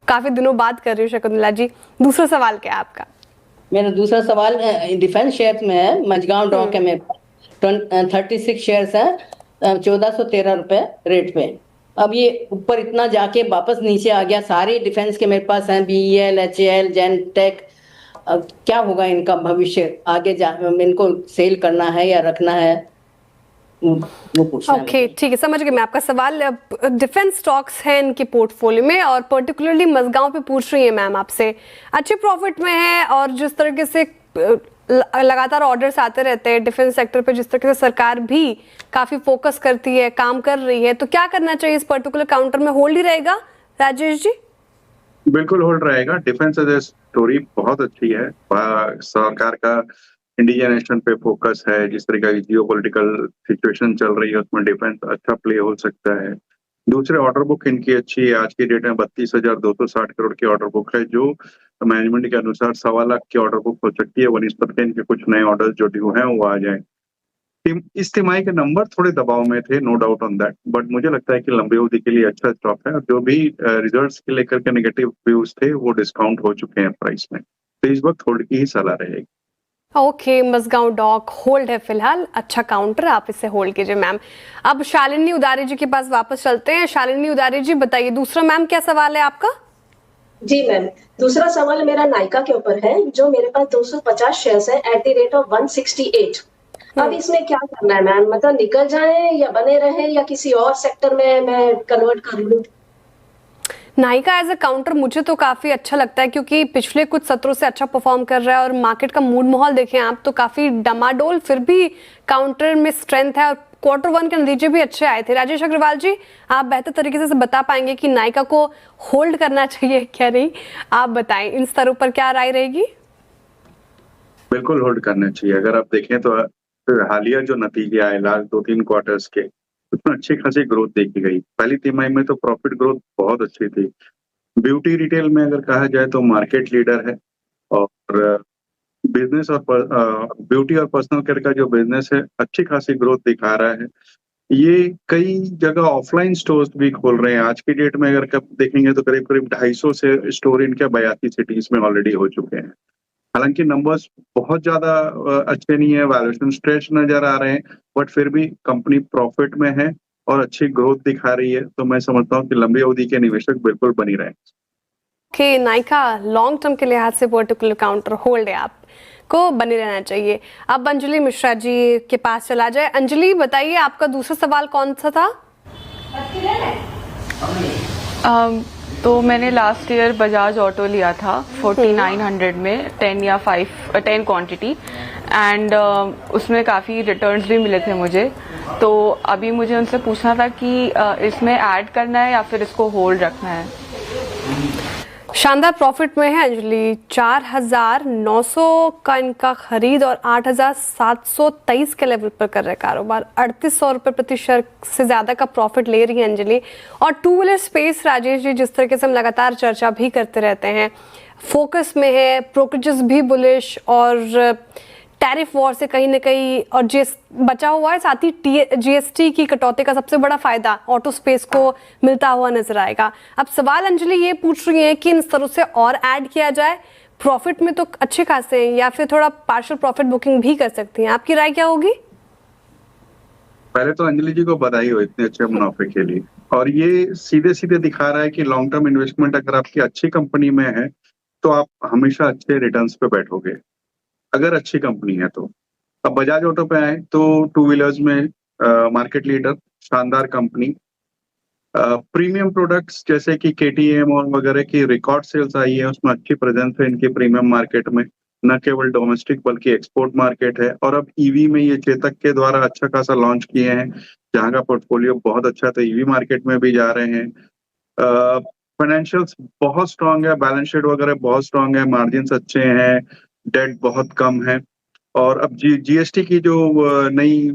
काफी दिनों बाद कर रही हूँ शकुंतला जी। दूसरा सवाल क्या है आपका? मेरा दूसरा सवाल डिफेंस शेयर में है। मझगांव डॉक है मेरे पास, 36 शेयर्स हैं, 1413 रुपए रेट पे। अब ये ऊपर इतना जाके वापस नीचे आ गया। सारे डिफेंस के मेरे पास हैं, BEL, HAL, जेनटेक। अब क्या होगा इनका भविष्य आगे इनको सेल करना है या रखना है, वो पूछना है ओके मुझे। ठीक है, समझ गई मैं आपका सवाल। डिफेंस स्टॉक्स हैं इनके पोर्टफोलियो में और पर्टिकुलरली मझगांव पे पूछ रही है मैम आपसे। अच्छे प्रॉफिट में है और जिस तरीके से लगातार ऑर्डर्स आते रहते हैं डिफेंस सेक्टर पे, जिस तरीके से सरकार भी काफी फोकस करती है, काम कर रही है, तो क्या करना चाहिए इस पर्टिकुलर काउंटर में? होल्ड ही रहेगा राजेश जी? बिल्कुल होल्ड रहेगा। डिफेंस एज ए स्टोरी बहुत अच्छी है। सरकार का इंडिजनेशन पे फोकस है। जिस तरीके की जियो पोलिटिकल सिचुएशन चल रही है उसमें डिफेंस अच्छा प्ले हो सकता है। दूसरे ऑर्डर बुक इनकी अच्छी है। आज की डेट में 32,260 करोड़ की ऑर्डर बुक है, जो मैनेजमेंट के अनुसार 1.25 लाख की ऑर्डर बुक हो सकती है। वनिस्पत इनके कुछ नए ऑर्डर जो ड्यू हैं वो आ जाए। इस तिमाही के नंबर थोड़े दबाव में थे, no doubt on that, but मुझे लगता है कि लंबी अवधि के लिए अच्छा स्टॉक है। और जो भी रिजल्ट्स के लेकर के नेगेटिव व्यूज थे वो डिस्काउंट हो चुके हैं प्राइस में, तो इस वक्त होल्ड की ही सलाह रहेगी। ओके, मझगांव डॉक होल्ड है फिलहाल, अच्छा काउंटर, आप इसे होल्ड कीजिए मैम। अब शालिनी उदारी जी के पास वापस चलते हैं। शालिनी उदारी जी बताइए दूसरा मैम क्या सवाल है आपका? जी मैम, दूसरा सवाल मेरा नायका के ऊपर है, जो मेरे पास 250 शेयर्स है एट द रेट ऑफ 168। अब इसमें क्या करना है मैम? मतलब निकल जाए या बने रहे या किसी और सेक्टर में मैं कन्वर्ट कर लूं? नायका एज अ काउंटर मुझे तो काफी अच्छा लगता है क्योंकि पिछले कुछ सत्रों से अच्छा परफॉर्म कर रहा है और मार्केट का मूड माहौल देखें आप तो काफी डमाडोल, फिर भी काउंटर में स्ट्रेंथ है और Q1 के नतीजे भी अच्छे आए थे। राजेश अग्रवाल जी, आप बेहतर तरीके से बता पाएंगे कि नायका को होल्ड करना चाहिए क्या नहीं? आप बताएं इन स्तरों पर क्या राय रहेगी? बिल्कुल होल्ड करना चाहिए। अगर आप देखें तो हालिया जो नतीजे आए लास्ट 2-3 क्वार्टर्स के, उसमें अच्छी खासी ग्रोथ देखी गई। पहली तिमाही में तो प्रॉफिट ग्रोथ बहुत अच्छी थी। ब्यूटी रिटेल में अगर कहा जाए तो मार्केट लीडर है। और बिजनेस और ब्यूटी और पर्सनल केयर का जो बिजनेस है अच्छी खासी ग्रोथ दिखा रहा है। ये कई जगह ऑफलाइन स्टोर्स भी खोल रहे हैं। आज की डेट में अगर कब देखेंगे तो करीब करीब 250 से स्टोर इनके 82 सिटीज में ऑलरेडी हो चुके हैं। हालांकि नंबर्स बहुत ज्यादा अच्छे नहीं है, वैल्यूएशन स्ट्रेच नजर आ रहे हैं, बट फिर भी कंपनी प्रॉफिट में है और अच्छी ग्रोथ दिखा रही है। तो मैं समझता हूँ कि लंबी अवधि के निवेशक बिल्कुल बनी रहे। ओके, नायका लॉन्ग टर्म के लिहाज से पर्टिकुलर काउंटर होल्ड है, आप को बने रहना चाहिए। अब अंजलि मिश्रा जी के पास चला जाए। अंजलि बताइए आपका दूसरा सवाल कौन सा था? तो मैंने लास्ट ईयर बजाज ऑटो लिया था 4900 में 10 क्वांटिटी एंड उसमें काफ़ी रिटर्न्स भी मिले थे मुझे। तो अभी मुझे उनसे पूछना था कि इसमें ऐड करना है या फिर इसको होल्ड रखना है। शानदार प्रॉफिट में है अंजलि, 4,900 का इनका खरीद और 8,723 के लेवल पर कर रहे कारोबार। 3,800 रुपये प्रति शेयर से ज्यादा का प्रॉफिट ले रही है अंजलि। और two wheeler space Rajesh ji, जिस तरीके से हम लगातार चर्चा भी करते रहते हैं, फोकस में है, ब्रोकरेजेस भी बुलिश और टैरिफ वॉर से कहीं ना कहीं और बचा हुआ है, साथ ही GST की कटौती का सबसे बड़ा फायदा ऑटो स्पेस को मिलता हुआ नजर आएगा। अब सवाल अंजलि ये पूछ रही है कि इन स्तरों से और ऐड किया जाए, प्रॉफिट में तो अच्छे खासे हैं, या फिर थोड़ा पार्शियल प्रॉफिट बुकिंग भी कर सकती हैं। आपकी राय क्या होगी? पहले तो अंजलि जी को बधाई हो इतने अच्छे मुनाफे के लिए। और ये सीधे सीधे दिखा रहा है कि लॉन्ग टर्म इन्वेस्टमेंट अगर आपकी अच्छी कंपनी में है तो आप हमेशा अच्छे रिटर्न्स पे बैठोगे, अगर अच्छी कंपनी है तो। अब बजाज ऑटो पे आए तो टू व्हीलर्स में मार्केट लीडर, शानदार कंपनी, प्रीमियम प्रोडक्ट्स जैसे कि KTM और वगैरह की रिकॉर्ड सेल्स आई है, उसमें अच्छी प्रेजेंस है इनकी प्रीमियम मार्केट में, न केवल डोमेस्टिक बल्कि एक्सपोर्ट मार्केट है। और अब ईवी में ये चेतक के द्वारा अच्छा खासा लॉन्च किए हैं, जहां का पोर्टफोलियो बहुत अच्छा था, ईवी मार्केट में भी जा रहे हैं। फाइनेंशियल्स बहुत स्ट्रांग है, बैलेंस शीट वगैरह बहुत स्ट्रांग है, मार्जिन अच्छे हैं, डेट बहुत कम है। और अब GST की जो नई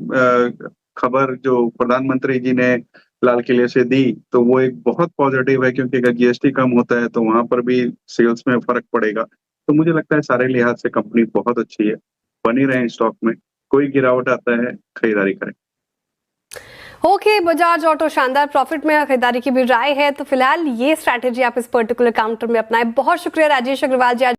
खबर जो प्रधानमंत्री जी ने लाल किले से दी, तो वो एक बहुत पॉजिटिव है, क्योंकि अगर GST कम होता है तो वहां पर भी सेल्स में फर्क पड़ेगा। तो मुझे लगता है सारे लिहाज से कंपनी बहुत अच्छी है, बनी रहे स्टॉक में, कोई गिरावट आता है खरीदारी करें। ओके, बजाज ऑटो शानदार प्रॉफिट में, खरीदारी की भी राय है, तो फिलहाल ये स्ट्रैटेजी आप इस पर्टिकुलर काउंटर में अपनाएं। बहुत शुक्रिया राजेश अग्रवाल जी आज